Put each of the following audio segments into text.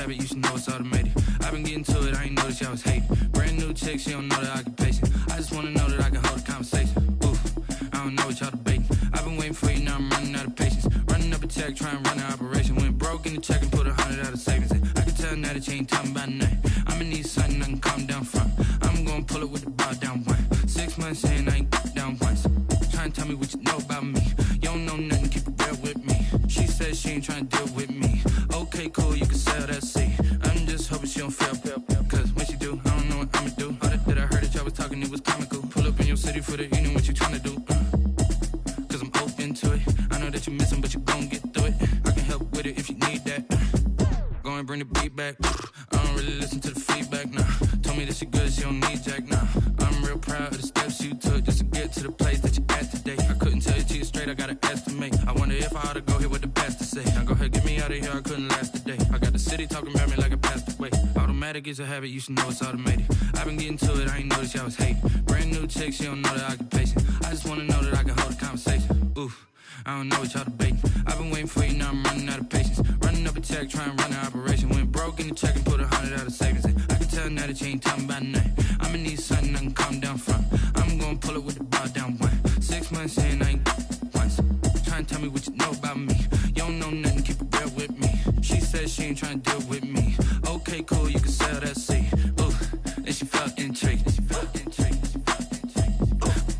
habit, you should know it's automated. I've been getting to it, I ain't noticed y'all was hating. Brand new chick, she don't know the occupation. I just wanna know that I can hold a conversation. Oof, I don't know what y'all debating. I've been waiting for you, now I'm running out of patience. Running up a check, trying to run an operation. Went broke in the check and put 100 out of savings in. I can tell now that you ain't talking about nothing. I'ma need something I can calm down from. I'm gonna pull it with the bar down one. 6 months in, I ain't down once. Trying to tell me what you know about me. You don't know nothing, keep it real with me. She said she ain't trying to deal with me. Okay, cool, you can sell that seat. I'm just hoping she don't fail. Cause when she do, I don't know what I'ma do. All that I heard that y'all was talking, it was comical. Pull up in your city for the evening, what you trying to do? Cause I'm open to it. I know that you miss him, but you gon' get through it. I can help with it if you need that. Go and bring the beat back. I don't really listen to the feedback, nah. Told me that she good, she don't need Jack, nah. I'm real proud of the steps you took just to get to the place that you're at today. I couldn't tell you to you straight, I gotta estimate. I wonder if I ought to go here with the pastor say. Now go ahead, get me out of here, I couldn't last a day. I got the city talking about me like a passed away. Automatic is a habit, you should know it's automated. I've been getting to it, I ain't noticed y'all was hating. Brand new chick, she don't know the occupation. I just wanna know that I can hold a conversation. Oof, I don't know what y'all debating. I've been waiting for you, now I'm running out of patience. Running up a check, trying to run an operation. Went broke in the check and put 100 out of savings in. I can tell now that you ain't talking about nothing. I'ma need something I can calm down from. I'm gonna pull it with the bar down one. 6 months in, I ain't once. Trying to tell me what you know about me. You don't know nothing, keep it real with me. She said she ain't trying to deal with me. Okay, cool, you can sell that seat. Ooh, and she felt intrigued.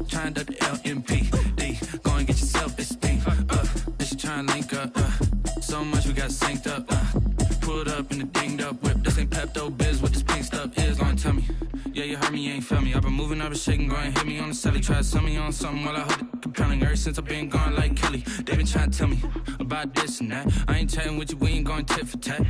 Trying to the LMPD. Go and get your self-esteem. And she trying to link up. So much we got synced up. Pulled up in the dinged up whip. This ain't Pepto-Biz, what this pink stuff is. Long tell me. Yeah, you heard me, you ain't felt me. I've been moving, I've been shaking, go and hit me on the celly. Try to sell me on something while I hold it compelling. Ever since I've been gone like Kelly, they been trying to tell me about this and that. I ain't chatting with you, we ain't going tit for tat.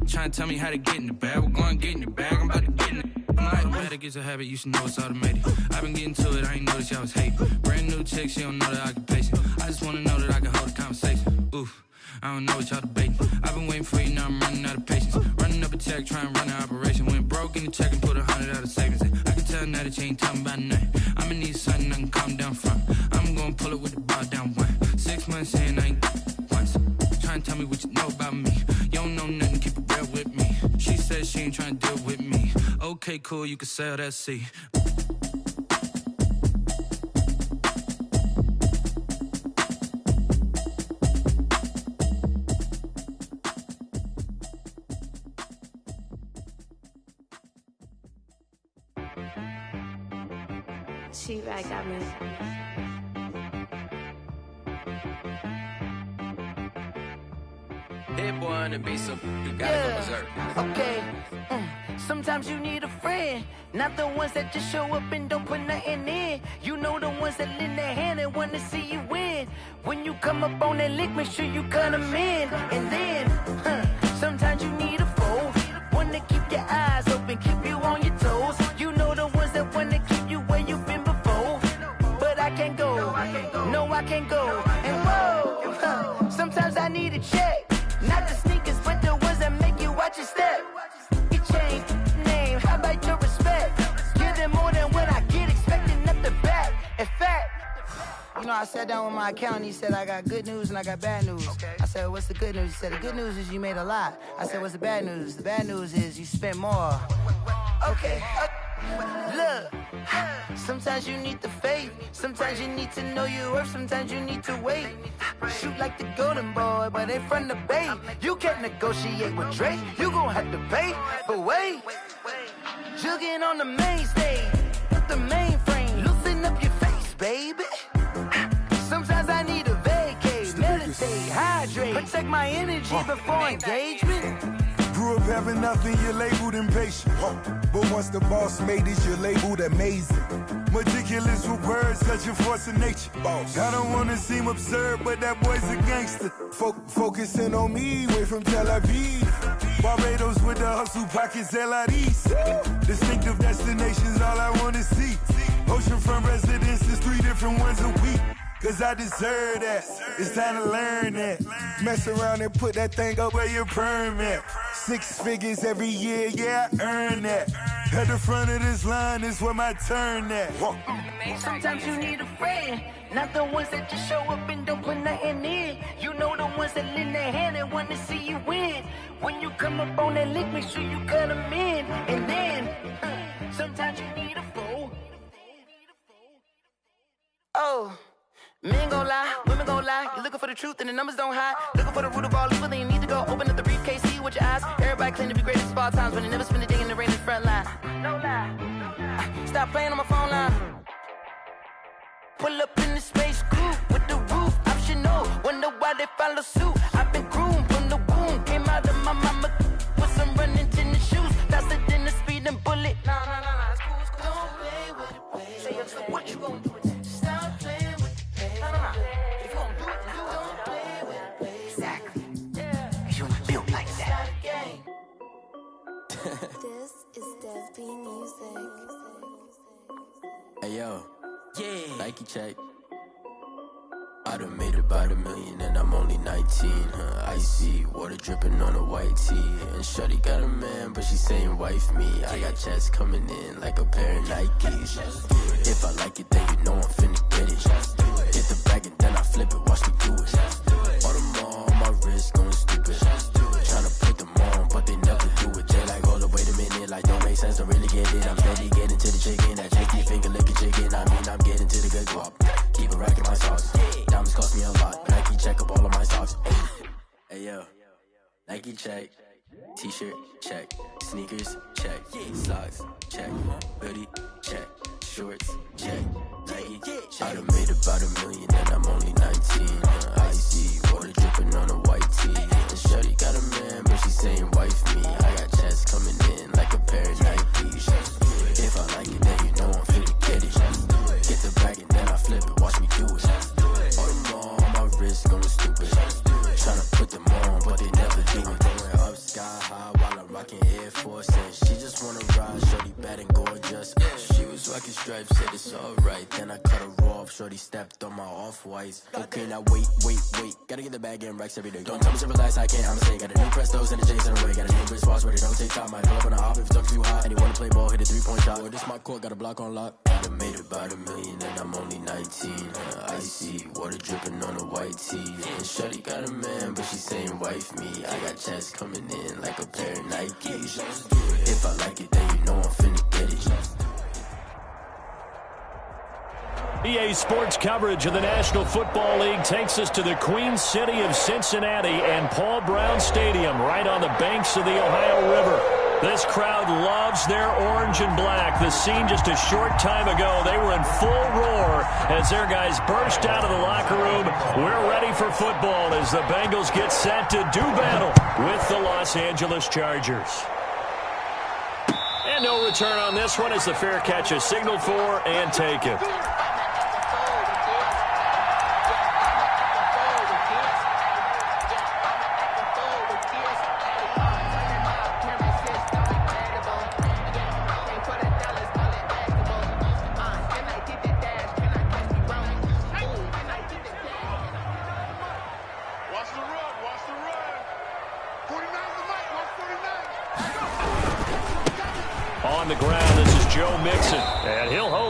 Trying to tell me how to get in the bag. We're going to get in the bag, I'm about to get in it. I'm like, automatic is a habit, you should know it's automated. I've been getting to it, I ain't noticed y'all was hating. Brand new chick, she don't know the occupation. I just wanna know that I can hold a conversation. Oof, I don't know what y'all debating. I've been waiting for you, now I'm running out of patience. Running up a check, trying to run an operation. Went broke in the check and put 100 out of savings in. I can tell now that you ain't talking about nothing. I'ma need something I can calm down from. I'm gonna pull it with the bar down one. 6 months in, I ain't once. Trying to tell me what you know about me. You don't know nothing, keep it real with me. She said she ain't trying to deal with me. Okay, cool, you can sell that seat. She right got me. Hit boy on the beat, so you gotta go berserk. Okay. Sometimes you need a friend, not the ones that just show up and don't put nothing in. You know the ones that lend their hand and wanna see you win. When you come up on that lick, make sure you cut them in. And then, sometimes you need a foe, one to keep your eyes open, keep you on your toes. You know the ones that wanna keep you where you've been before. But I can't go, no I can't go. And whoa, sometimes I need a check. Not the sneakers, but the ones that make you watch your step. Your chain, name, how about your respect? Give them more than what I get, expecting up the back. In fact, you know, I sat down with my accountant, he said I got good news and I got bad news. I said, what's the good news? He said, the good news is you made a lot. I said, what's the bad news? The bad news is you spent more. Okay. Look, sometimes you need the faith, sometimes you need to know your worth, sometimes you need to wait. Shoot like the golden boy, but they from the bay. You can't negotiate with Drake, you gon' have to pay. But wait, jugging on the main stage, the mainframe, loosen up your face, baby. Sometimes I need a vacate, meditate, hydrate, protect my energy before engagement. Grew up having nothing, you're labeled impatient. But once the boss made it, you're labeled amazing. Meticulous with words, such a force of nature. I don't wanna seem absurd, but that boy's a gangster. Focusing on me, way from Tel Aviv. Barbados with the hustle pockets, LIDs. Distinctive destinations, all I wanna see. Oceanfront residences, 3 different ones a week. Cause I deserve that, it's time to learn that. Mess around and put that thing up where your permit. 6 figures every year, yeah, I earn that. At the front of this line is where my turn at. Sometimes you need a friend, not the ones that just show up and don't put nothing in. You know the ones ones that lend their hand and want to see you win. When you come up on that lick, make sure you cut them in. And then, sometimes you need a fool. Oh, men gon' lie, women gon' lie. You're looking for the truth and the numbers don't hide. Looking for the root of all evil, then you need to go open up the briefcase, see with your eyes. Everybody claim to be greatest of all times, but they never spend a day in the rain in the front line. No lie. Stop playing on my phone line. Pull up in the space coupe with the roof optional. Wonder why they follow suit. I've been groomed from the womb. Came out of my mama with some running tennis shoes. Faster than the speeding bullet. Nah, it's cool, it's cool. Don't play with it, play. Say what you gon' do with it? Stop playing with it, play. Nah. If you gon' do it, you don't play with it, play. Exactly. Yeah. Cause you ain't built like that. This is Dev B Music. Hey yo, yeah. Nike check. I done made about $1 million and I'm only 19. Icy water dripping on a white tee. And shorty got a man, but she saying wife me. I got checks coming in like a pair of Nikes. If I like it, then you know I'm finna get it. Hit the bag and then I flip it, watch me do it. All them on my wrist going stupid. Tryna put them on, but they never do it. They like, hold up, wait a minute, like don't make sense, don't really get it. I'm steady getting to the chicken, that chicky finger licking chicken. I mean, I'm getting to the good guap. Keep a rack in my sauce. Diamonds cost me a lot. Nike check up all of my socks. Hey yo, Nike check. T-shirt check. Sneakers check. Socks check. Hoodie check. Shorts check. Nike check. I done made about $1 million and I'm only 19. Icy water dripping on a white tee. And shorty got a man, but she saying wife me. I got checks coming in like a pair of Nikes. If I like it, then you know I'm finna get it. Get the bag and then I flip it, watch me do it. All them on my wrist going stupid. Tryna put them on, but they never do it. Going up sky high while I'm rocking Air Force. And she just wanna ride, shorty bad and gorgeous. She was rocking stripes, said it's alright. Then I cut her off, shorty stepped on my off-whites. Okay, now wait. Gotta get the bag and racks every day. Don't tell me to relax, I can't, I'ma say. Got a new Prestos and a J's in a way. Got a new wristwatch, but it don't take time. I pull up on the hop if it's too hot. And you wanna play ball, hit a 3-point shot. Or this my court, got a block on lock. I done made about $1 million and I'm only 19. Icy water dripping on a white tee. And shorty got a man, but she saying wife me. I got checks coming in like a pair of Nikes. If I like it, then you know I'm finna get it. EA Sports coverage of the National Football League takes us to the Queen City of Cincinnati and Paul Brown Stadium right on the banks of the Ohio River. This crowd loves their orange and black. The scene just a short time ago, they were in full roar as their guys burst out of the locker room. We're ready for football as the Bengals get set to do battle with the Los Angeles Chargers. And no return on this one as the fair catch is signaled for and taken.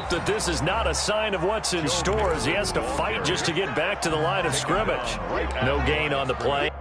That this is not a sign of what's in store as he has to fight just to get back to the line of scrimmage. No gain on the play.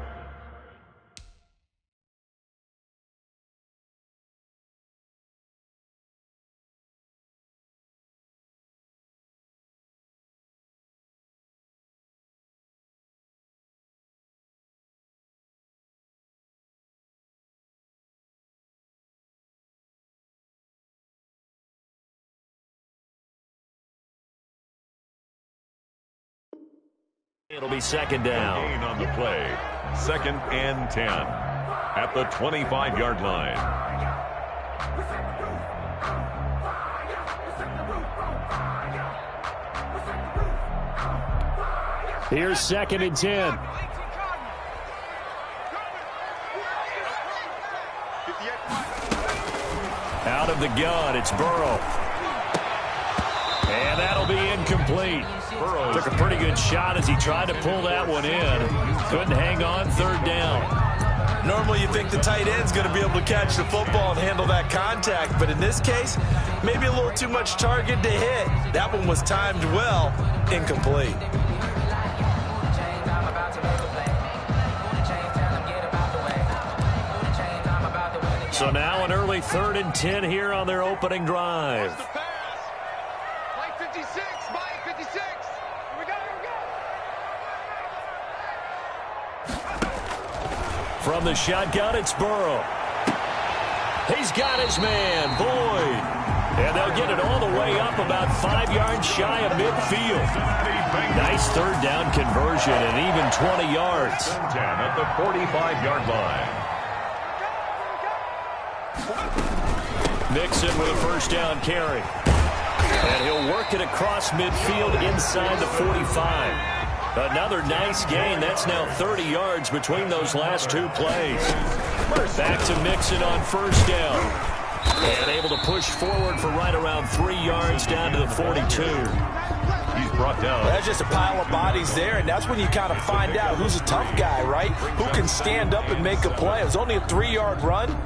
It'll be second down. Gain on the play. 2nd and 10 at the 25-yard line. Here's 2nd and 10. Out of the gun, it's Burrow. And that'll be incomplete. Burrow took a pretty good shot as he tried to pull that one in. Couldn't hang on 3rd down. Normally you think the tight end's going to be able to catch the football and handle that contact, but in this case, maybe a little too much target to hit. That one was timed well, incomplete. So now an early 3rd and 10 here on their opening drive. Mike 56, Mike 56. Here we go, From the shotgun, it's Burrow. He's got his man, Boyd. And they'll get it all the way up about 5 yards shy of midfield. Nice 3rd down conversion and even 20 yards. 10 at the 45-yard line. Mixon with a 1st down carry. And he'll work it across midfield inside the 45. Another nice gain. That's now 30 yards between those last 2 plays. Back to Mixon on 1st down. And able to push forward for right around 3 yards down to the 42. He's brought down. That's just a pile of bodies there, and that's when you kind of find out who's a tough guy, right? Who can stand up and make a play. It was only a 3-yard run,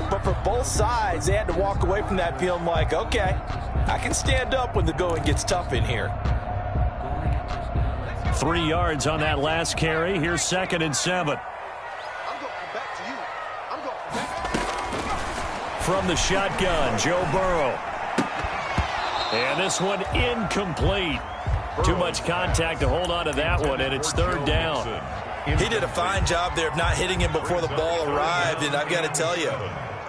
but for both sides, they had to walk away from that feeling like, okay, I can stand up when the going gets tough in here. 3 yards on that last carry. Here's 2nd and 7. From the shotgun, Joe Burrow. And this one incomplete. Too much contact to hold on to that one, and it's 3rd down. He did a fine job there of not hitting him before the ball arrived, and I've got to tell you,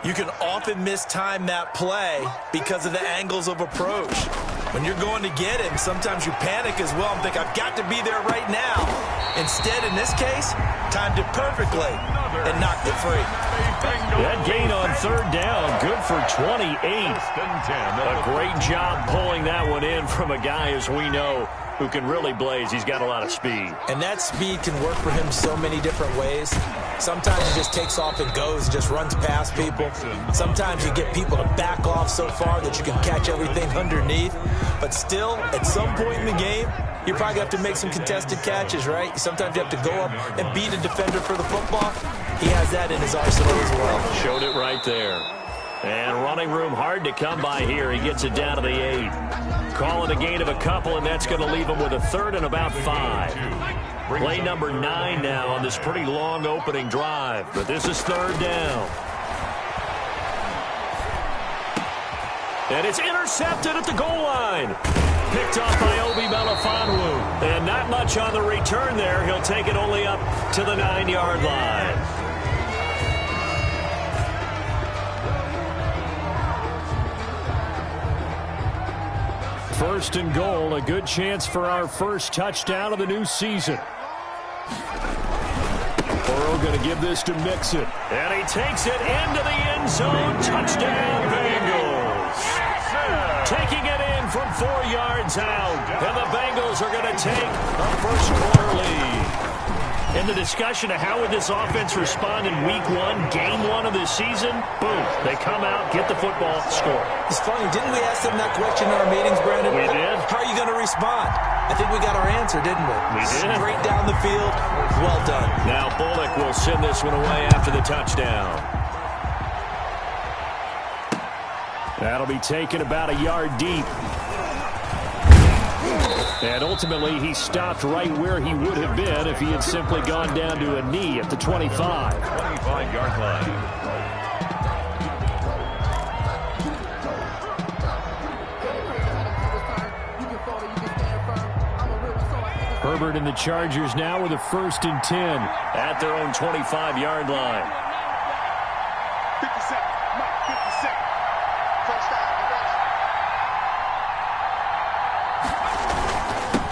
you can often mistime that play because of the angles of approach. When you're going to get him, sometimes you panic as well and think, I've got to be there right now. Instead, in this case, timed it perfectly and knocked it free. That gain on 3rd down, good for 28. A great job pulling that one in from a guy, as we know, who can really blaze. He's got a lot of speed. And that speed can work for him so many different ways. Sometimes he just takes off and goes, just runs past people. Sometimes you get people to back off so far that you can catch everything underneath. But still, at some point in the game, you probably have to make some contested catches, right? Sometimes you have to go up and beat a defender for the football. He has that in his arsenal as well. Showed it right there. And running room hard to come by here. He gets it down to the 8. Calling a gain of a couple, and that's going to leave him with a 3rd and about 5. Play number 9 now on this pretty long opening drive. But this is 3rd down. And it's intercepted at the goal line. Picked off by Obi Melifonwu. And not much on the return there. He'll take it only up to the 9-yard line. First and goal, a good chance for our first touchdown of the new season. Burrow going to give this to Mixon. And he takes it into the end zone. Touchdown, Bengals. Taking it in from 4 yards out. And the Bengals are going to take a first-quarter lead. In the discussion of how would this offense respond in week 1, game 1 of this season, boom, they come out, get the football, score. It's funny, didn't we ask them that question in our meetings, Brandon? We did. How are you going to respond? I think we got our answer, didn't we? We did. Straight down the field, well done. Now Bullock will send this one away after the touchdown. That'll be taken about a yard deep. And ultimately, he stopped right where he would have been if he had simply gone down to a knee at the 25. 25-yard line. Herbert and the Chargers now with a 1st and 10 at their own 25-yard line. 57, Mike 57. First down.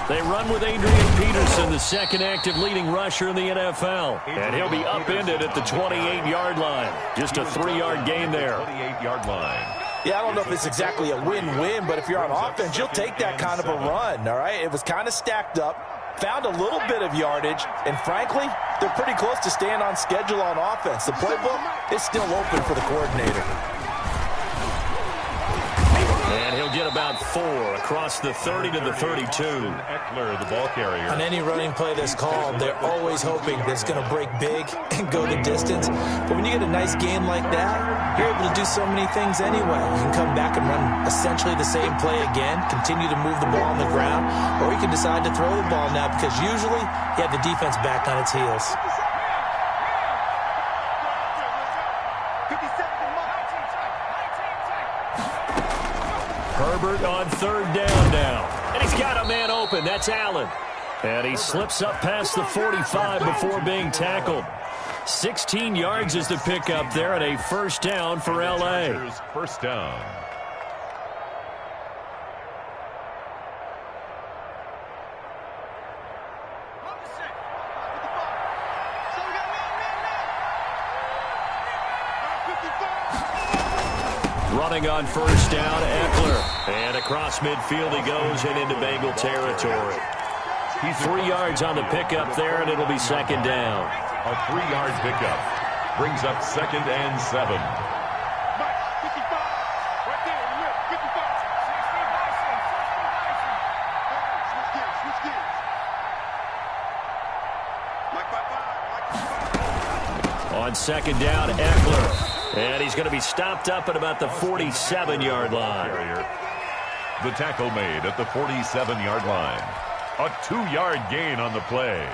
They run with Adrian Peterson, the second active leading rusher in the NFL. And he'll be upended at the 28-yard line. Just a 3-yard gain there. 28-yard line. Yeah, I don't know if it's exactly a win-win, but if you're on offense, you'll take that kind of a run, all right? It was kind of stacked up, found a little bit of yardage, and frankly, they're pretty close to staying on schedule on offense. The playbook is still open for the coordinator. And he'll get about 4 across the 30 to the 32. Eckler, the ball carrier. On any running play that's called, they're always hoping that it's going to break big and go the distance. But when you get a nice game like that, you're able to do so many things anyway. You can come back and run essentially the same play again, continue to move the ball on the ground, or you can decide to throw the ball now because usually you have the defense back on its heels. 57, Mike. Herbert on 3rd down now. And he's got a man open. That's Allen. And he slips up past the 45 before being tackled. 16 yards is the pickup there, and a 1st down for L.A. 1st down. Running on 1st down, Eckler. And across midfield he goes and into Bengal territory. He's 3 yards on the pickup there, and it'll be 2nd down. A 3-yard pickup brings up 2nd and 7. On 2nd down, Eckler. And he's going to be stopped up at about the 47-yard line. The tackle made at the 47-yard line. A 2-yard gain on the play.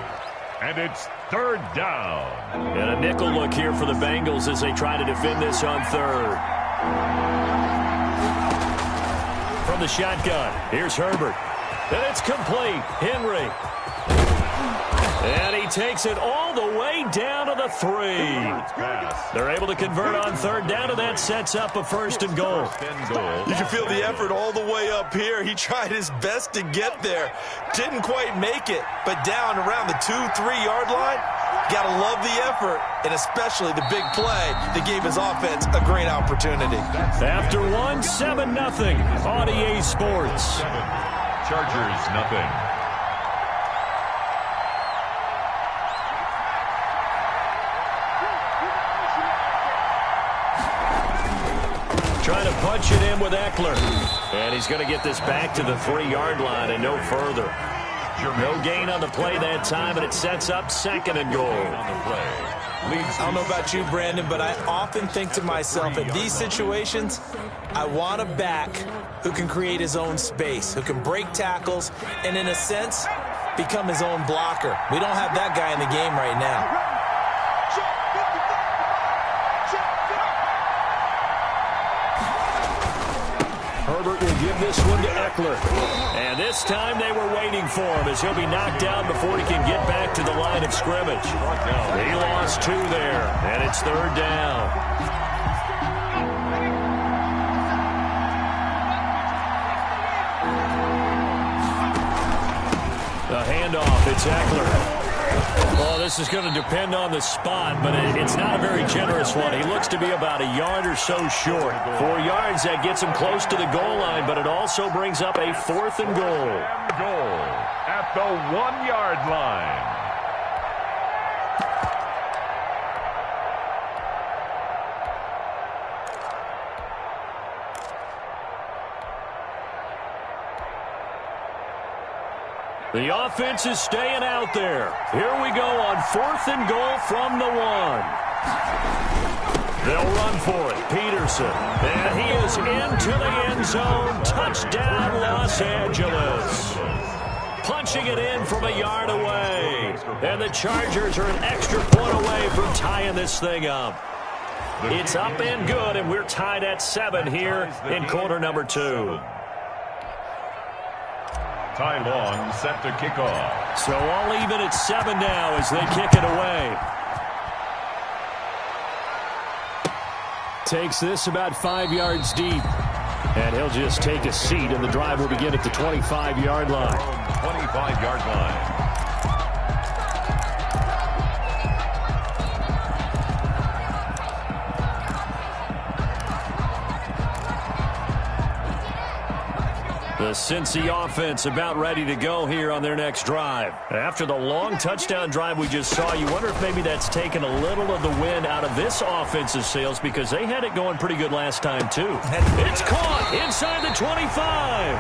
And it's 3rd down. And a nickel look here for the Bengals as they try to defend this on 3rd. From the shotgun, here's Herbert. And it's complete. Henry. And he takes it all the way down to the 3. They're able to convert on 3rd down, and that sets up a 1st and goal. You can feel the effort all the way up here. He tried his best to get there. Didn't quite make it, but down around the 2-3-yard line, gotta love the effort, and especially the big play that gave his offense a great opportunity. After 7-0 on EA Sports. Chargers, nothing. Trying to punch it in with Eckler. And he's going to get this back to the 3-yard line and no further. No gain on the play that time, and it sets up 2nd and goal. I don't know about you, Brandon, but I often think to myself, in these situations, I want a back who can create his own space, who can break tackles, and in a sense, become his own blocker. We don't have that guy in the game right now. Herbert will give this one to Eckler. And this time they were waiting for him as he'll be knocked down before he can get back to the line of scrimmage. He lost 2 there, and it's 3rd down. The handoff, it's Eckler. Well, this is going to depend on the spot, but it's not a very generous one. He looks to be about a yard or so short. 4 yards, that gets him close to the goal line, but it also brings up a 4th and goal. Goal at the 1-yard line. The offense is staying out there. Here we go on 4th and goal from the 1. They'll run for it. Peterson. And he is into the end zone. Touchdown, Los Angeles. Punching it in from a yard away. And the Chargers are an extra point away from tying this thing up. It's up and good, and we're tied at 7 here in quarter number 2. Ty Long set to kick off. So all even at 7 now as they kick it away. Takes this about 5 yards deep. And he'll just take a seat, and the drive will begin at the 25-yard line. 25-yard line. The Cincy offense about ready to go here on their next drive. After the long touchdown drive we just saw, you wonder if maybe that's taken a little of the wind out of this offensive sails because they had it going pretty good last time too. It's caught inside the 25.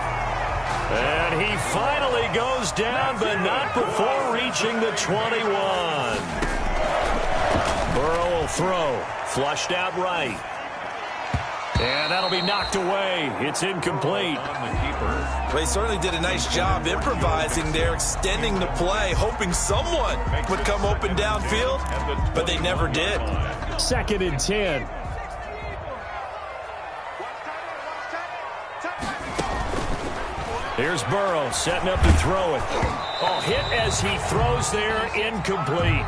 And he finally goes down, but not before reaching the 21. Burrow will throw. Flushed out right. And that'll be knocked away. It's incomplete. Well, he certainly did a nice job improvising there, extending the play, hoping someone would come open downfield, but they never did. 2nd and 10. Here's Burrow setting up to throw it. Oh, hit as he throws there, incomplete.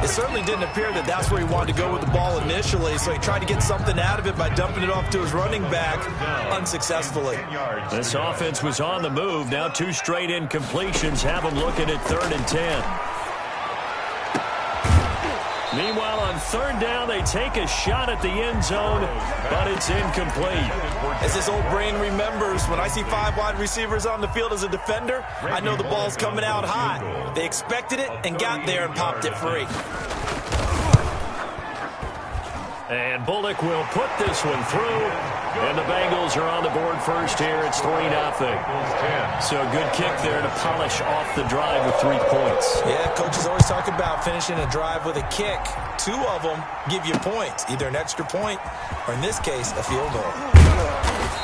It certainly didn't appear that that's where he wanted to go with the ball initially, so he tried to get something out of it by dumping it off to his running back unsuccessful. This offense was on the move. Now 2 straight incompletions have them looking at 3rd and 10. Meanwhile, on 3rd down, they take a shot at the end zone, but it's incomplete. As this old brain remembers, when I see 5 wide receivers on the field as a defender, I know the ball's coming out hot. They expected it and got there and popped it free. And Bullock will put this one through. And the Bengals are on the board first here. It's 3-0. So a good kick there to polish off the drive with 3 points. Yeah, coaches always talk about finishing a drive with a kick. 2 of them give you points, either an extra point or, in this case, a field goal.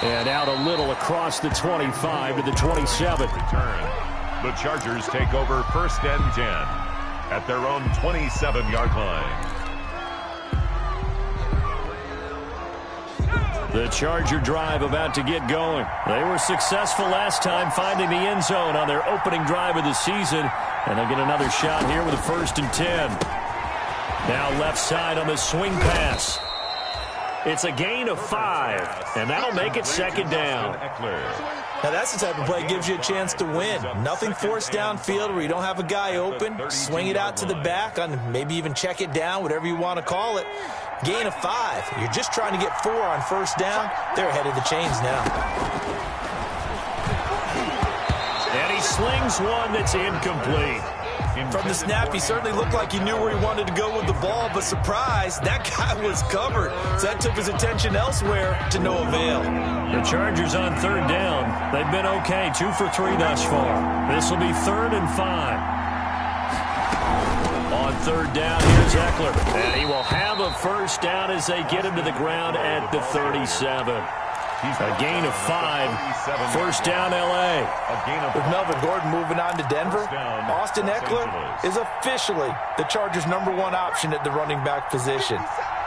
And out a little across the 25 to the 27. The Chargers take over 1st and 10 at their own 27-yard line. The Charger drive about to get going. They were successful last time finding the end zone on their opening drive of the season. And they'll get another shot here with a 1st and 10. Now left side on the swing pass. It's a gain of 5, and that'll make it 2nd down. Now that's the type of play that gives you a chance to win. Nothing forced downfield where you don't have a guy open. Swing it out to the back, on maybe even check it down, whatever you want to call it. Gain of 5. You're just trying to get 4 on 1st down. They're ahead of the chains now. And he slings one that's incomplete. From the snap, he certainly looked like he knew where he wanted to go with the ball, but surprise, that guy was covered. So that took his attention elsewhere to no avail. The Chargers on 3rd down. They've been okay, 2 for 3 thus far. This will be 3rd and 5. On 3rd down, here's Eckler. And he will have a 1st down as they get him to the ground at the 37. A gain of 5. 1st down, L.A. With Melvin Gordon moving on to Denver, Austin Eckler is officially the Chargers' #1 option at the running back position.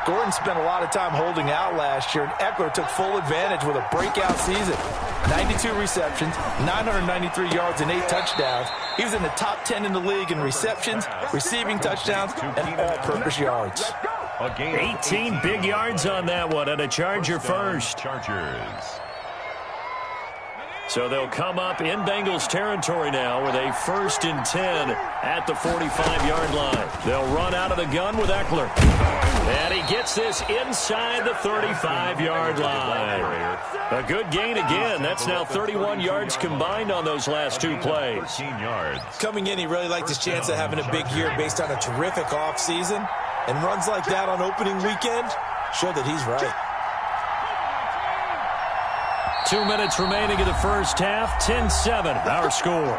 Gordon spent a lot of time holding out last year, and Eckler took full advantage with a breakout season. 92 receptions, 993 yards, and 8 touchdowns. He was in the top 10 in the league in receptions, receiving touchdowns, and all-purpose yards. 18 big yards on that one, and a Charger first. Chargers. So they'll come up in Bengals territory now with a 1st and 10 at the 45-yard line. They'll run out of the gun with Eckler. And he gets this inside the 35-yard line. A good gain again. That's now 31 yards combined on those last 2 plays. Coming in, he really liked his chance of having a big year based on a terrific offseason. And runs like that on opening weekend show that he's right. 2 minutes remaining in the first half. 10-7, our score.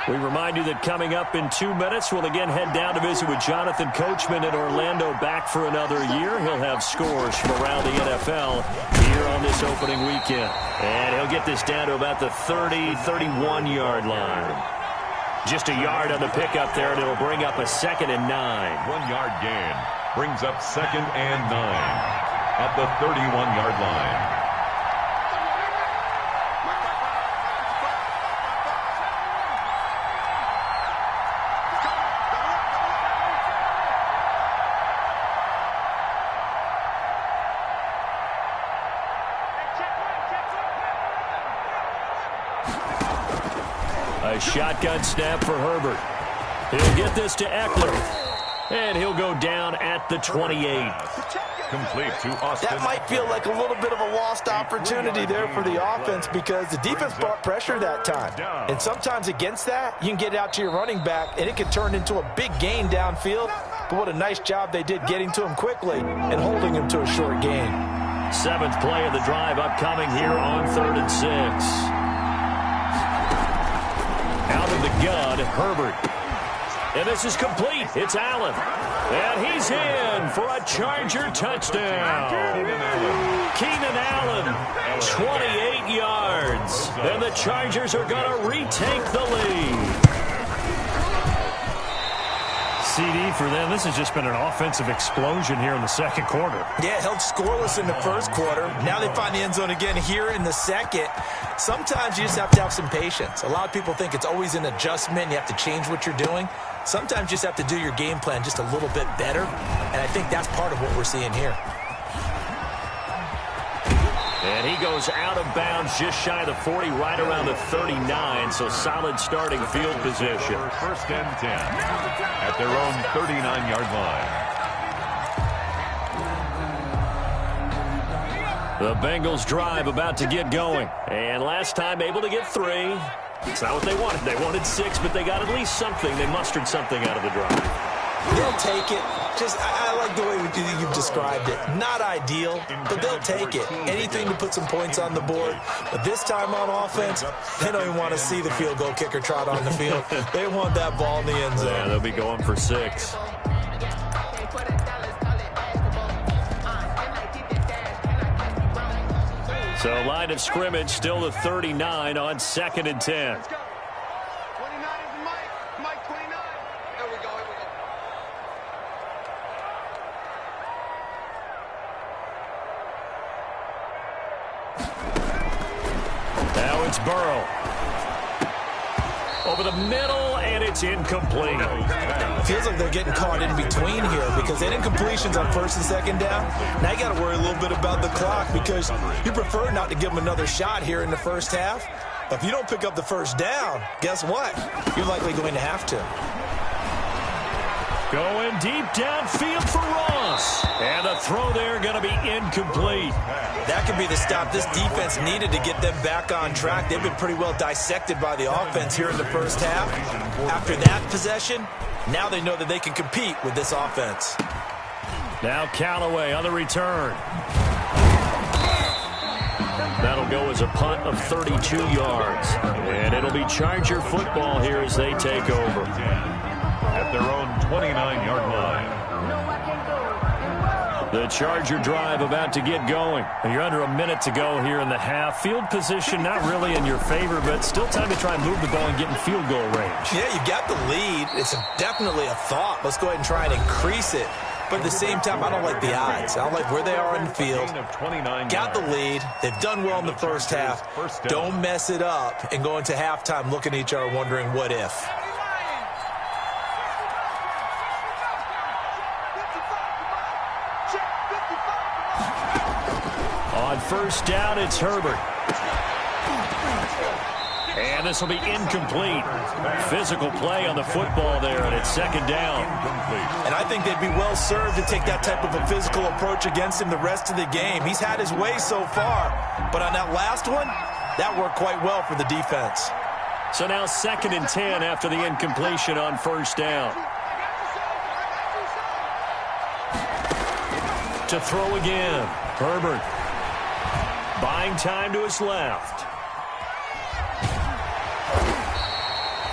We remind you that coming up in 2 minutes, we'll again head down to visit with Jonathan Coachman in Orlando, back for another year. He'll have scores from around the NFL here on this opening weekend. And he'll get this down to about the 30, 31-yard line. Just a yard on the pickup there, and it'll bring up a 2nd and 9. 1-yard gain brings up 2nd and 9 at the 31-yard line. A shotgun snap for Herbert. He'll get this to Eckler. And he'll go down at the 28. Complete to Austin. That might feel like a little bit of a lost opportunity there for the offense because the defense brought pressure that time. And sometimes against that, you can get out to your running back, and it can turn into a big gain downfield. But what a nice job they did getting to him quickly and holding him to a short gain. 7th play of the drive upcoming here on 3rd and 6. Out of the gun, Herbert. And this is complete. It's Allen. And he's in for a Charger touchdown. Keenan Allen, 28 yards. And the Chargers are going to retake the lead. CD for them. This has just been an offensive explosion here in the second quarter. Yeah, held scoreless in the first quarter. Now they find the end zone again here in the second. Sometimes you just have to have some patience. A lot of people think it's always an adjustment. You have to change what you're doing. Sometimes you just have to do your game plan just a little bit better, and I think that's part of what we're seeing here. And he goes out of bounds just shy of the 40, right around the 39, so solid starting field position. First and 10 at their own 39-yard line. The Bengals drive about to get going. And last time able to get 3. It's not what they wanted. They wanted 6, but they got at least something. They mustered something out of the drive. They'll take it. I like the way you've described it. Not ideal, but they'll take it. Anything to put some points on the board. But this time on offense, they don't even want to see the field goal kicker trot on the field. They want that ball in the end zone. Yeah, they'll be going for 6. So line of scrimmage still the 39 on 2nd and 10. Now it's Burrow. Over the middle, and it's incomplete. Feels like they're getting caught in between here because they had incompletions on 1st and 2nd down. Now you got to worry a little bit about the clock because you prefer not to give them another shot here in the first half. If you don't pick up the first down, guess what? You're likely going to have to. Going deep downfield for Ross. And the throw there going to be incomplete. That could be the stop this defense needed to get them back on track. They've been pretty well dissected by the offense here in the first half. After that possession, now they know that they can compete with this offense. Now Callaway on the return. That'll go as a punt of 32 yards. And it'll be Charger football here as they take over. At their own 29-yard line. The Charger drive about to get going. You're under a minute to go here in the half. Field position not really in your favor, but still time to try and move the ball and get in field goal range. Yeah, you got the lead. It's definitely a thought. Let's go ahead and try and increase it. But at the same time, I don't like the odds. I don't like where they are in the field. Got the lead. They've done well in the first half. Don't mess it up and go into halftime looking at each other wondering what if. On first down, it's Herbert. And this will be incomplete. Physical play on the football there, and it's 2nd down. And I think they'd be well served to take that type of a physical approach against him the rest of the game. He's had his way so far, but on that last one, that worked quite well for the defense. So now 2nd and 10 after the incompletion on first down. To throw again, Herbert. Buying time to his left.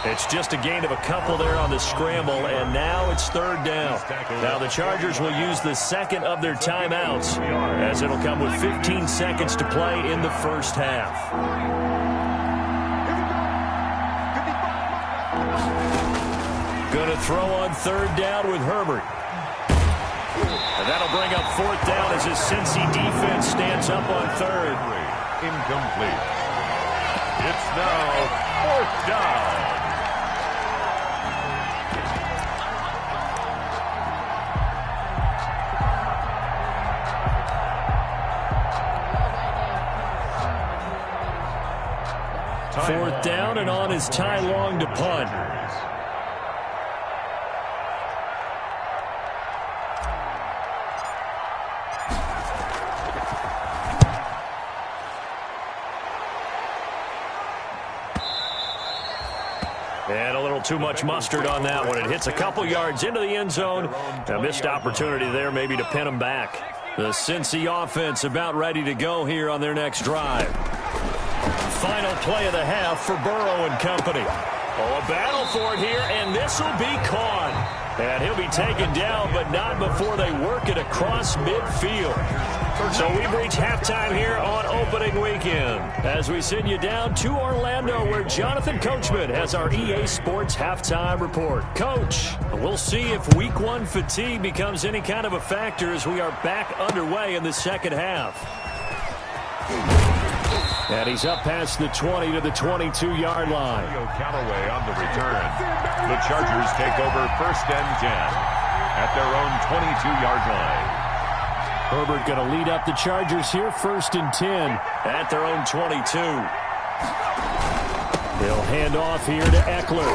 It's just a gain of a couple there on the scramble, and now it's 3rd down. Now the Chargers will use the second of their timeouts, as it'll come with 15 seconds to play in the first half. Going to throw on 3rd down with Herbert. And that'll bring up 4th down as his Cincy defense stands up on 3rd. Incomplete. It's now 4th down. Fourth down, and on is Ty Long to punt. And a little too much mustard on that one. It hits a couple yards into the end zone. A missed opportunity there maybe to pin them back. The Cincy offense about ready to go here on their next drive. Final play of the half for Burrow and company. Oh, a battle for it here, and this will be caught. And he'll be taken down, but not before they work it across midfield. So we've reached halftime here on opening weekend as we send you down to Orlando where Jonathan Coachman has our EA Sports halftime report. Coach, we'll see if week one fatigue becomes any kind of a factor as we are back underway in the second half. And he's up past the 20 to the 22-yard line. Callaway on the return. The Chargers take over 1st and 10 at their own 22-yard line. Herbert going to lead up the Chargers here, 1st and 10 at their own 22. They'll hand off here to Eckler.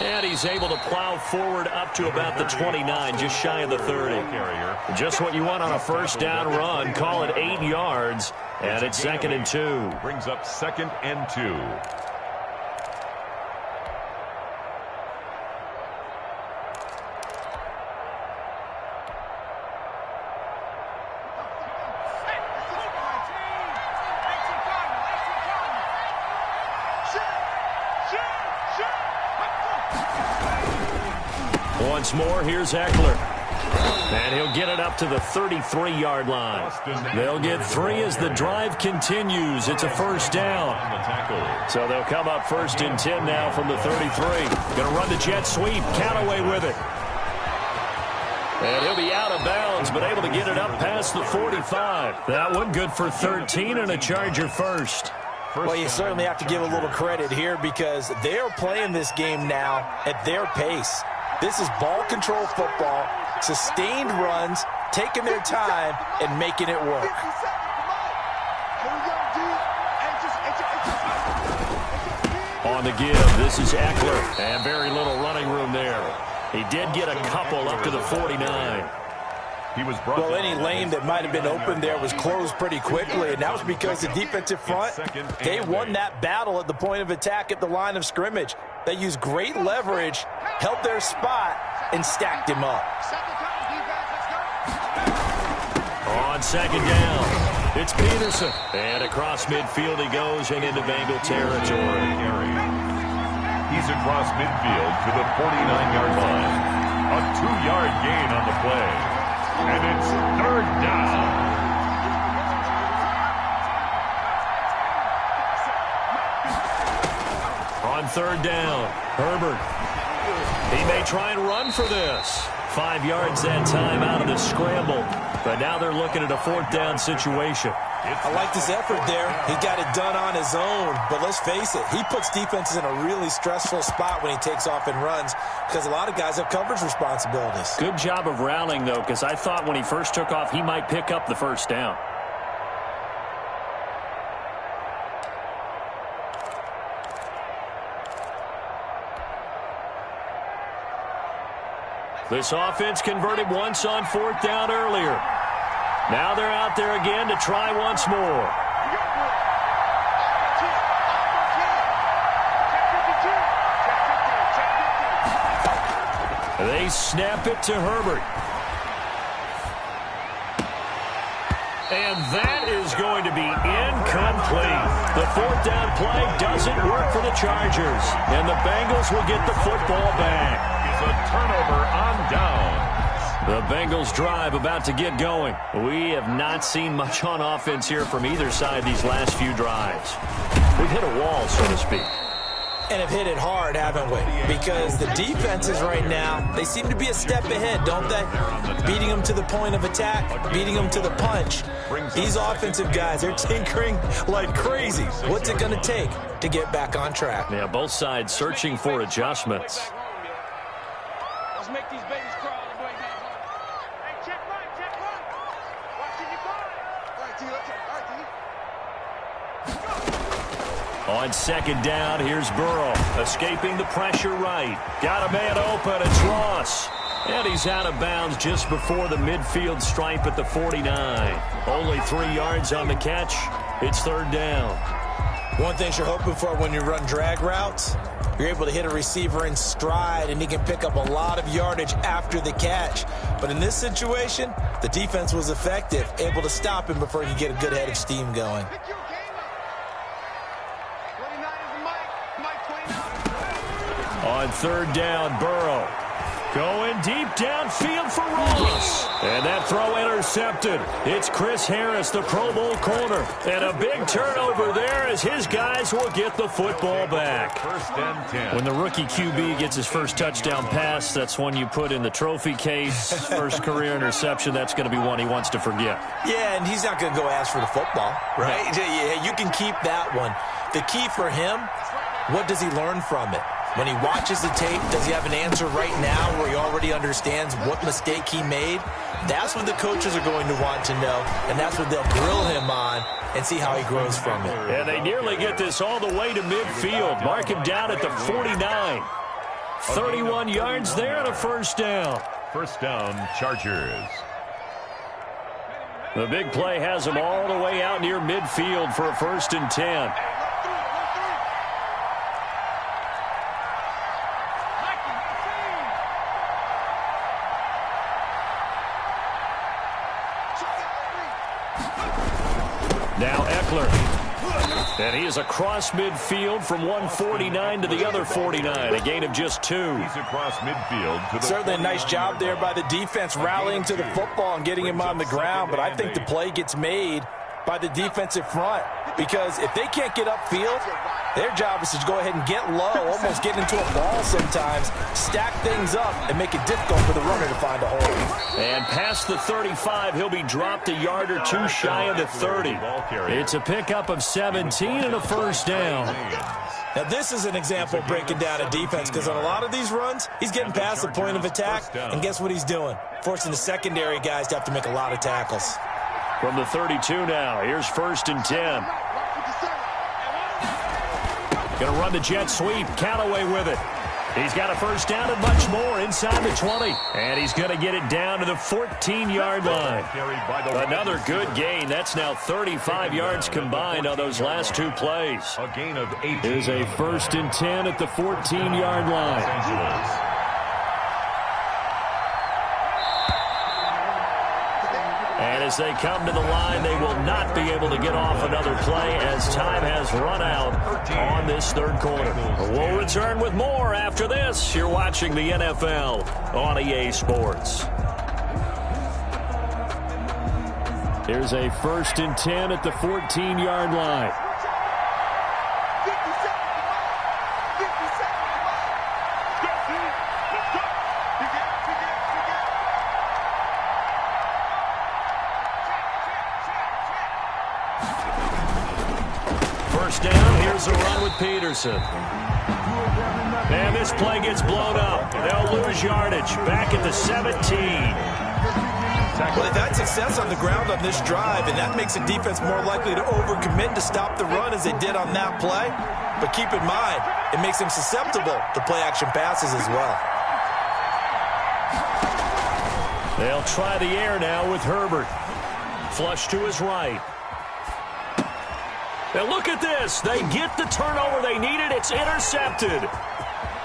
And he's able to plow forward up to about the 29, just shy of the 30. Just what you want on a first down run. Call it 8 yards, and it's 2nd and 2. Brings up 2nd and 2. Once more, here's Eckler. And he'll get it up to the 33-yard line. They'll get 3 as the drive continues. It's a first down. So they'll come up 1st and 10 now from the 33. Going to run the jet sweep. Callaway with it. And he'll be out of bounds, but able to get it up past the 45. That one good for 13 and a Charger first. Well, you certainly have to give a little credit here because they're playing this game now at their pace. This is ball control football, sustained runs, taking their time, and making it work. On the give, this is Eckler, and very little running room there. He did get a couple up to the 49. Well, any lane that might have been open there was closed pretty quickly, and that was because the defensive front, they won that battle at the point of attack at the line of scrimmage. They used great leverage, held their spot, and stacked him up. On 2nd down, it's Peterson. And across midfield he goes and into Bengal territory. He's across midfield to the 49-yard line. A 2-yard gain on the play. And it's 3rd down. On 3rd down, Herbert. He may try and run for this. 5 yards that time out of the scramble. But now they're looking at a 4th down situation. I like this effort there. He got it done on his own. But let's face it, he puts defenses in a really stressful spot when he takes off and runs because a lot of guys have coverage responsibilities. Good job of rallying, though, because I thought when he first took off, he might pick up the 1st down. This offense converted once on 4th down earlier. Now they're out there again to try once more. They snap it to Herbert. And that is going to be incomplete. The 4th down play doesn't work for the Chargers. And the Bengals will get the football back. It's a turnover on down. The Bengals drive about to get going. We have not seen much on offense here from either side these last few drives. We've hit a wall, so to speak. And have hit it hard, haven't we? Because the defenses right now, they seem to be a step ahead, don't they? Beating them to the point of attack, beating them to the punch. These offensive guys, they're tinkering like crazy. What's it going to take to get back on track? Yeah, both sides searching for adjustments. Let's make these babies crawl. Hey, check right. Watch it, you go. All right, T, let's check. All right, T. On 2nd down, here's Burrow, escaping the pressure right. Got a man open, it's Ross. And he's out of bounds just before the midfield stripe at the 49. Only 3 yards on the catch. It's 3rd down. One thing you're hoping for when you run drag routes, you're able to hit a receiver in stride, and he can pick up a lot of yardage after the catch. But in this situation, the defense was effective, able to stop him before he could get a good head of steam going. On 3rd down, Burrow. Going deep downfield for Ross. And that throw intercepted. It's Chris Harris, the Pro Bowl corner. And a big turnover there as his guys will get the football back. First and 10. When the rookie QB gets his first touchdown pass, that's one you put in the trophy case. First career interception, that's going to be one he wants to forget. Yeah, and he's not going to go ask for the football, right? Yeah, you can keep that one. The key for him, what does he learn from it? When he watches the tape, does he have an answer right now where he already understands what mistake he made? That's what the coaches are going to want to know, and that's what they'll grill him on and see how he grows from it. And they nearly get this all the way to midfield. Mark him down at the 49. 31 yards there and a first down. First down, Chargers. The big play has him all the way out near midfield for a first and 10. Now Eckler. And he is across midfield from 149 to the other 49. A gain of just 2. He's across midfield. To the Certainly a nice job there by the defense rallying to the football and getting him on the ground. But I think the play gets made by the defensive front. Because if they can't get upfield, their job is to go ahead and get low, almost get into a ball sometimes, stack things up, and make it difficult for the runner to find a hole. And past the 35, he'll be dropped a yard or two shy of the 30. It's a pickup of 17 and a first down. Now, this is an example of breaking down a defense because on a lot of these runs, he's getting past the point of attack, and guess what he's doing? Forcing the secondary guys to have to make a lot of tackles. From the 32 now, here's first and 10. Going to run the jet sweep. Callaway with it. He's got a first down and much more inside the 20. And he's going to get it down to the 14-yard line. Another good gain. That's now 35 yards combined on those last two plays. A gain of 8. Here's a first and 10 at the 14-yard line. And as they come to the line, they will not be able to get off another play as time has run out on this third quarter. We'll return with more after this. You're watching the NFL on EA Sports. Here's a first and 10 at the 14-yard line. Down. Here's a run with Peterson. And this play gets blown up. They'll lose yardage. Back at the 17. Well, they've had success on the ground on this drive, and that makes the defense more likely to overcommit to stop the run as they did on that play. But keep in mind, it makes them susceptible to play-action passes as well. They'll try the air now with Herbert. Flush to his right. Now look at this. They get the turnover they needed. It's intercepted.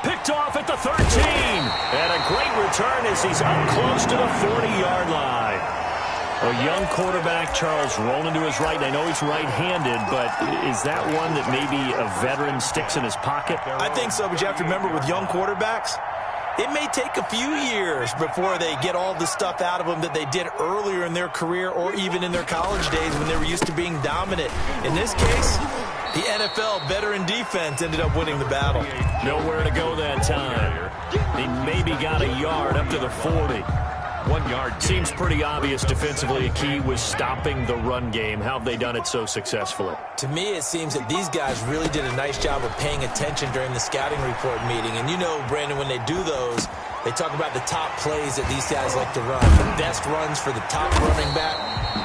Picked off at the 13. And a great return as he's up close to the 40-yard line. A young quarterback, Charles, rolling to his right. I know he's right-handed, but is that one that maybe a veteran sticks in his pocket? I think so, but you have to remember with young quarterbacks, it may take a few years before they get all the stuff out of them that they did earlier in their career or even in their college days when they were used to being dominant. In this case, the NFL veteran defense ended up winning the battle. Nowhere to go that time. He maybe got a yard up to the 40. 1 yard. Seems pretty obvious defensively a key was stopping the run game. How have they done it so successfully? To me, it seems that these guys really did a nice job of paying attention during the scouting report meeting. And you know, Brandon, when they do those, they talk about the top plays that these guys like to run. The best runs for the top running back,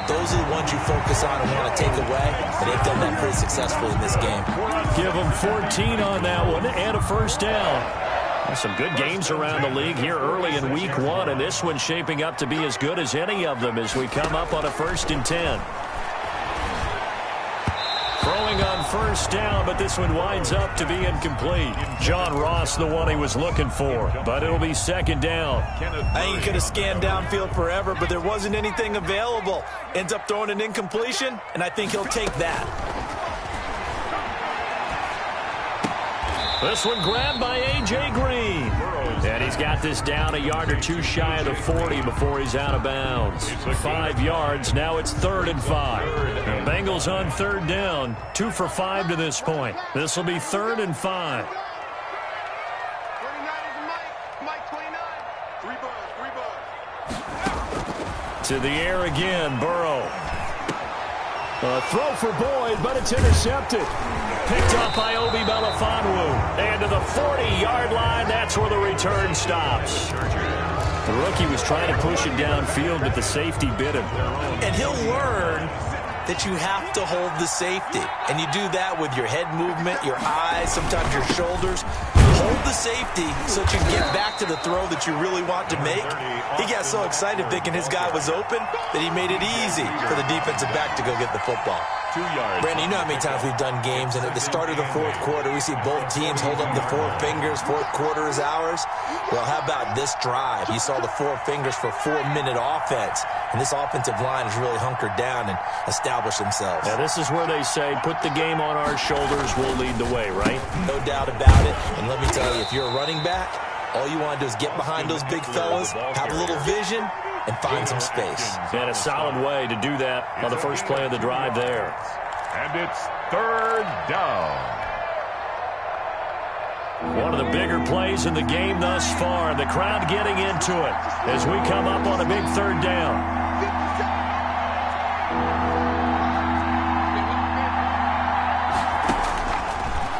those are the ones you focus on and want to take away. And they've done that pretty successfully in this game. Give them 14 on that one and a first down. Some good games around the league here early in week 1, and this one's shaping up to be as good as any of them as we come up on a first and 10. Throwing on first down, but this one winds up to be incomplete. John Ross, the one he was looking for, but it'll be second down. I think he could have scanned downfield forever, but there wasn't anything available. Ends up throwing an incompletion, and I think he'll take that. This one grabbed by A.J. Green. And He's got this down a yard or two shy of the 40 before he's out of bounds. 5 yards. Now it's 3rd and 5. Bengals on 3rd down. 2 for 5 to this point. This will be 3rd and 5. 29 is Mike 29. 3 balls. To the air again, Burrow. A throw for Boyd, but it's intercepted. Picked up by Obi Melifonwu. And to the 40-yard line, that's where the return stops. The rookie was trying to push it downfield, but the safety bit him. And he'll learn that you have to hold the safety. And you do that with your head movement, your eyes, sometimes your shoulders. Hold the safety so that you can get back to the throw that you really want to make. He got so excited thinking his guy was open that he made it easy for the defensive back to go get the football. 2 yards. Brandon, you know how many times we've done games, and at the start of the 4th quarter, we see both teams hold up the 4 fingers, 4th quarter is ours. Well, how about this drive? You saw the 4 fingers for 4-minute offense, and this offensive line has really hunkered down and established themselves. Now, this is where they say, put the game on our shoulders, we'll lead the way, right? No doubt about it, and let me tell you, if you're a running back, all you want to do is get behind those big fellas, have a little vision, and find some space. And a solid way to do that on the first play of the drive there. And it's 3rd down. One of the bigger plays in the game thus far. The crowd getting into it as we come up on a big 3rd down.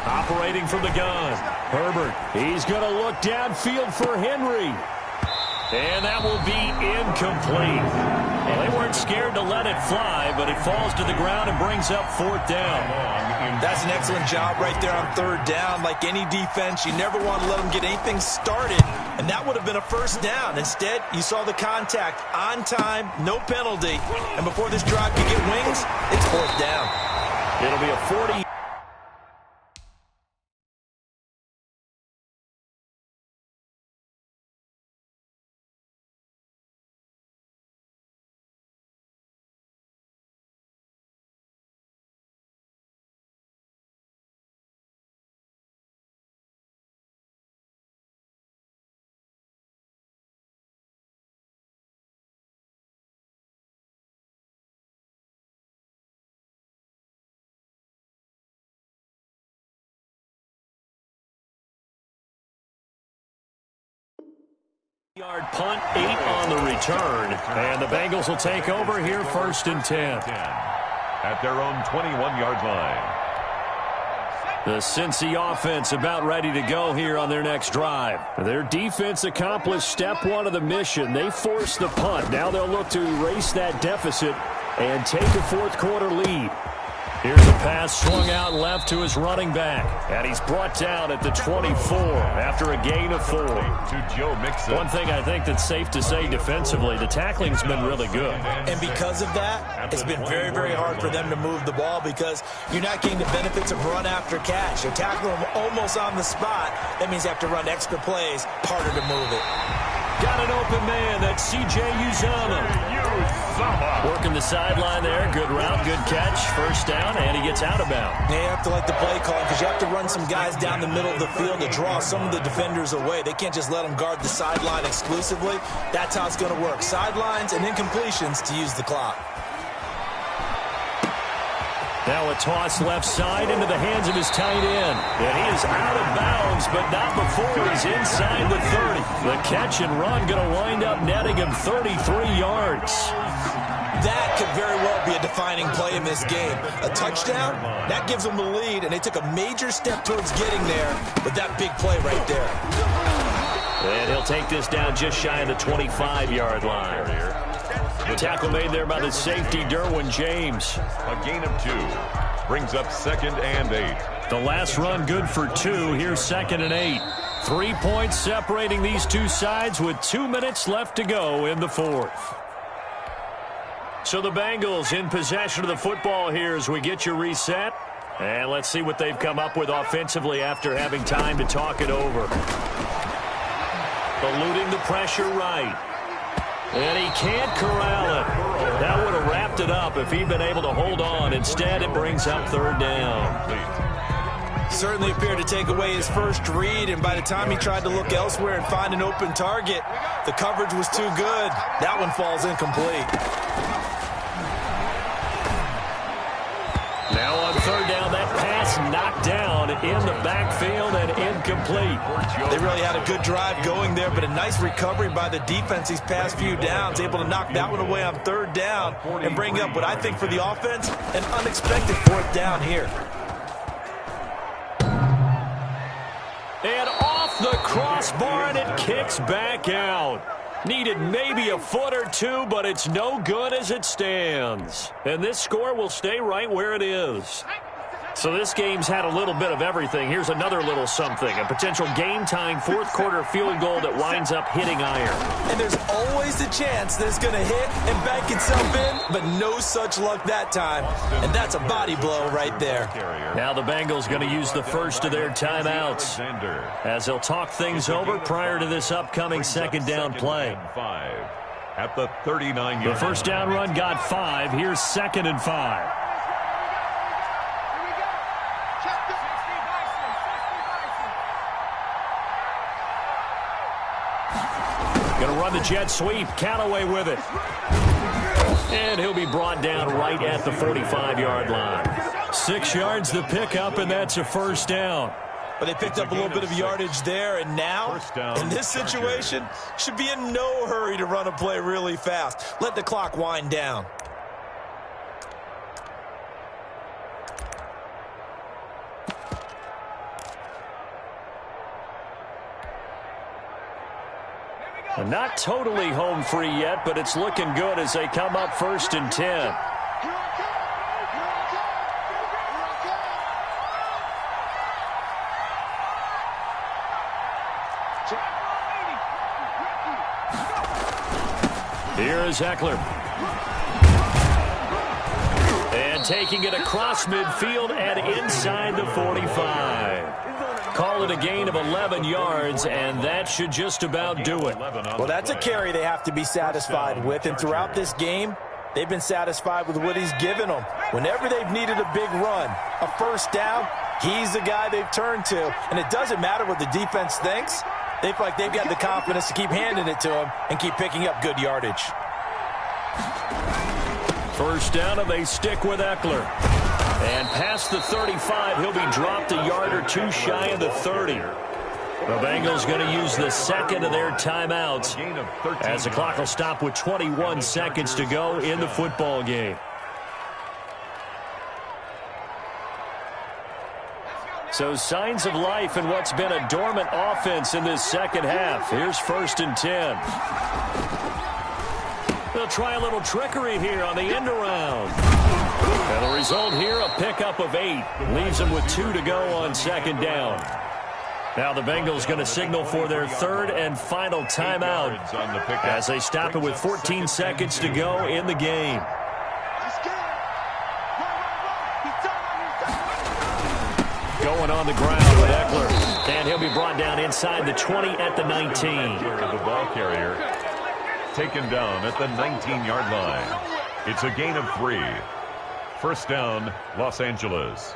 Operating from the gun. Herbert, he's going to look downfield for Henry. And that will be incomplete. Well, they weren't scared to let it fly, but it falls to the ground and brings up 4th down. That's an excellent job right there on 3rd down. Like any defense, you never want to let them get anything started, and that would have been a 1st down. Instead, you saw the contact on time, no penalty, and before this drive could get wings, it's 4th down. It'll be a 40. Yard punt, 8 on the return, and the Bengals will take over here 1st and 10. At their own 21-yard line. The Cincy offense about ready to go here on their next drive. Their defense accomplished step 1 of the mission. They forced the punt. Now they'll look to erase that deficit and take a 4th quarter lead. Here's a pass swung out left to his running back. And he's brought down at the 24 after a gain of 4. To Joe Mixon. One thing I think that's safe to say defensively, the tackling's been really good. And because of that, it's been very, very hard for them to move the ball because you're not getting the benefits of run after catch. You're tackling them almost on the spot. That means you have to run extra plays, harder to move it. Got an open man. That's C.J. Uzomah. Working the sideline there. Good route, good catch. 1st down, and he gets out of bounds. You have to like the play call because you have to run some guys down the middle of the field to draw some of the defenders away. They can't just let them guard the sideline exclusively. That's how it's going to work. Sidelines and incompletions to use the clock. Now a toss left side into the hands of his tight end. And he is out of bounds, but not before he's inside the 30. The catch and run going to wind up netting him 33 yards. That could very well be a defining play in this game. A touchdown, that gives them the lead, and they took a major step towards getting there with that big play right there. And he'll take this down just shy of the 25-yard line. The tackle made there by the safety, Derwin James. A gain of 2. Brings up 2nd and 8. The last run good for 2. Here's 2nd and 8. 3 points separating these two sides with 2 minutes left to go in the 4th. So the Bengals in possession of the football here as we get you reset. And let's see what they've come up with offensively after having time to talk it over. Eluding the pressure right. And he can't corral it. That would have wrapped it up if he'd been able to hold on. Instead, it brings up 3rd down. Certainly appeared to take away his first read, and by the time he tried to look elsewhere and find an open target, the coverage was too good. That one falls incomplete. Now on third down, that pass knocked down in the backfield and incomplete. They really had a good drive going there, but a nice recovery by the defense these past few downs, able to knock that one away on third down and bring up what I think for the offense, an unexpected fourth down here. And off the crossbar, and it kicks back out. Needed maybe a foot or two, but it's no good as it stands. And this score will stay right where it is. So this game's had a little bit of everything. Here's another little something. A potential game-tying fourth-quarter field goal that winds up hitting iron. And there's always a chance that it's going to hit and bank itself in, but no such luck that time. And that's a body blow right there. Now the Bengals going to use the first of their timeouts as they'll talk things over prior to this upcoming second down play. At the 39-yard line. The first down run got 5. Here's 2nd and 5. Going to run the jet sweep. Callaway with it. And he'll be brought down right at the 45-yard line. 6 yards the pickup, and that's a first down. But they picked up a little bit of yardage there, and now, in this situation, should be in no hurry to run a play really fast. Let the clock wind down. Not totally home free yet, but it's looking good as they come up 1st and 10. Here is Eckler. And taking it across midfield and inside the 45. Call it a gain of 11 yards, and that should just about do it. Well, that's a carry they have to be satisfied with, and throughout this game, they've been satisfied with what he's given them. Whenever they've needed a big run, a first down, he's the guy they've turned to, and it doesn't matter what the defense thinks. They feel like they've got the confidence to keep handing it to him and keep picking up good yardage. First down, and they stick with Eckler. And past the 35, he'll be dropped a yard or two shy of the 30. The Bengals going to use the second of their timeouts as the clock will stop with 21 seconds to go in the football game. So signs of life in what's been a dormant offense in this second half. Here's 1st and 10. They'll try a little trickery here on the end around. And the result here, a pickup of 8. Leaves them with 2 to go on second down. Now the Bengals going to signal for their 3rd and final timeout as they stop it with 14 seconds to go in the game. Going on the ground with Eckler. And he'll be brought down inside the 20 at the 19. The ball carrier taken down at the 19-yard line. It's a gain of 3. First down, Los Angeles.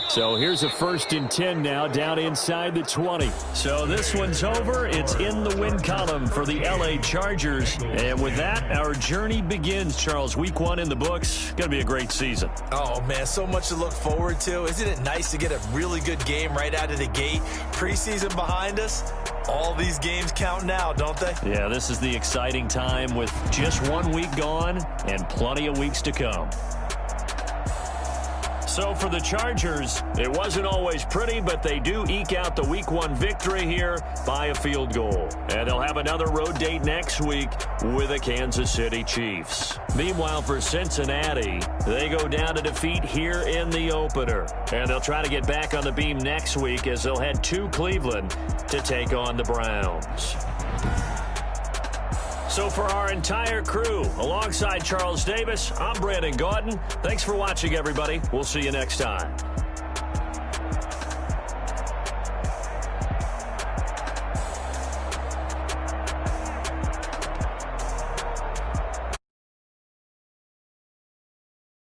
So here's a 1st and 10 now, down inside the 20. So this one's over. It's in the win column for the LA Chargers. And with that, our journey begins, Charles. Week 1 in the books. Going to be a great season. Oh, man, so much to look forward to. Isn't it nice to get a really good game right out of the gate? Preseason behind us. All these games count now, don't they? Yeah, this is the exciting time with just 1 week gone and plenty of weeks to come. So for the Chargers, it wasn't always pretty, but they do eke out the Week 1 victory here by a field goal. And they'll have another road date next week with the Kansas City Chiefs. Meanwhile, for Cincinnati, they go down to defeat here in the opener. And they'll try to get back on the beam next week as they'll head to Cleveland to take on the Browns. So for our entire crew, alongside Charles Davis, I'm Brandon Gaudin. Thanks for watching, everybody. We'll see you next time.